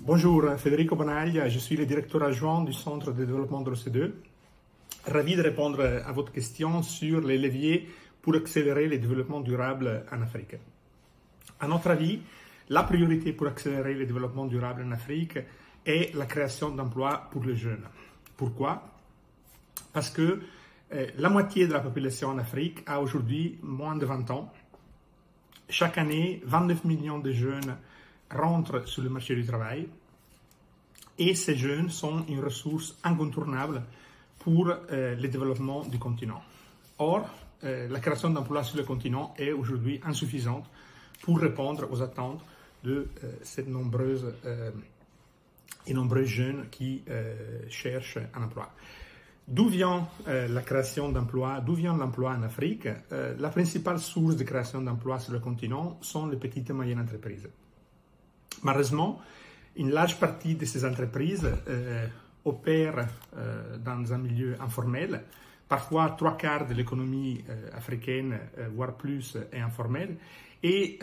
Bonjour, Federico Bonaglia, je suis le directeur adjoint du Centre de développement de l'OCDE. Ravi de répondre à votre question sur les leviers pour accélérer le développement durable en Afrique. À notre avis, la priorité pour accélérer le développement durable en Afrique est la création d'emplois pour les jeunes. Pourquoi? Parce que la moitié de la population en Afrique a aujourd'hui moins de 20 ans. Chaque année, 29 millions de jeunes rentrent sur le marché du travail et ces jeunes sont une ressource incontournable pour le développement du continent. Or, la création d'emplois sur le continent est aujourd'hui insuffisante pour répondre aux attentes de ces nombreux jeunes qui cherchent un emploi. D'où vient la création d'emplois, d'où vient l'emploi en Afrique? La principale source de création d'emplois sur le continent sont les petites et moyennes entreprises. Malheureusement, une large partie de ces entreprises opèrent dans un milieu informel. Parfois, 3/4 de l'économie africaine, voire plus, est informelle. Et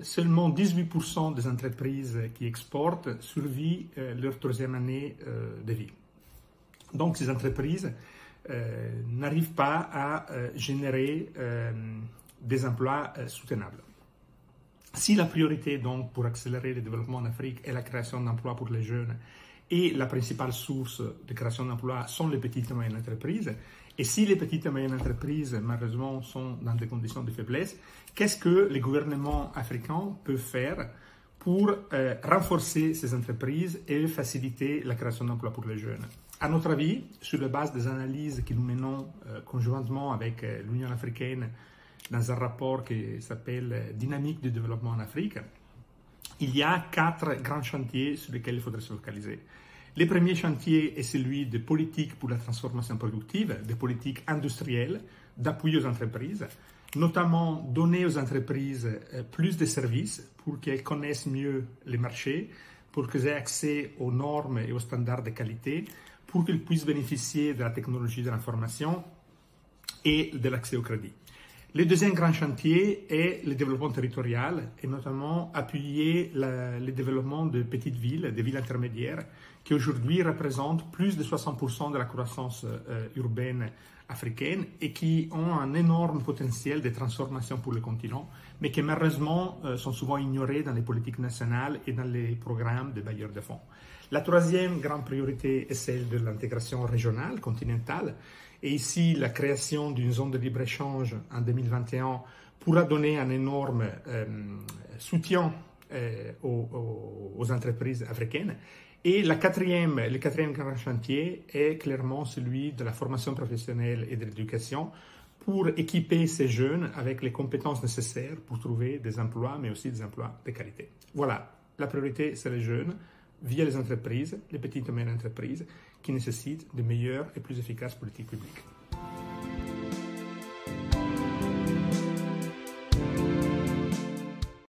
seulement 18% des entreprises qui exportent survivent leur troisième année de vie. Donc, ces entreprises n'arrivent pas à générer des emplois soutenables. Si la priorité, donc, pour accélérer le développement en Afrique est la création d'emplois pour les jeunes et la principale source de création d'emplois sont les petites et moyennes entreprises, et si les petites et moyennes entreprises, malheureusement, sont dans des conditions de faiblesse, qu'est-ce que les gouvernements africains peuvent faire pour renforcer ces entreprises et faciliter la création d'emplois pour les jeunes? À notre avis, sur la base des analyses que nous menons conjointement avec l'Union africaine dans un rapport qui s'appelle Dynamique du développement en Afrique, il y a 4 grands chantiers sur lesquels il faudrait se focaliser. Le premier chantier est celui de politique pour la transformation productive, de politique industrielle, d'appui aux entreprises, notamment donner aux entreprises plus de services pour qu'elles connaissent mieux les marchés, pour qu'elles aient accès aux normes et aux standards de qualité, pour qu'elles puissent bénéficier de la technologie de l'information et de l'accès au crédit. Le deuxième grand chantier est le développement territorial et notamment appuyer le développement de petites villes, des villes intermédiaires, qui aujourd'hui représentent plus de 60% de la croissance urbaine africaine et qui ont un énorme potentiel de transformation pour le continent, mais qui malheureusement sont souvent ignorés dans les politiques nationales et dans les programmes de bailleurs de fonds. La troisième grande priorité est celle de l'intégration régionale, continentale. Et ici, la création d'une zone de libre-échange en 2021 pourra donner un énorme soutien aux entreprises africaines. Et le quatrième grand chantier est clairement celui de la formation professionnelle et de l'éducation pour équiper ces jeunes avec les compétences nécessaires pour trouver des emplois, mais aussi des emplois de qualité. Voilà, la priorité, c'est les jeunes via les entreprises, les petites et moyennes entreprises, qui nécessitent de meilleures et plus efficaces politiques publiques.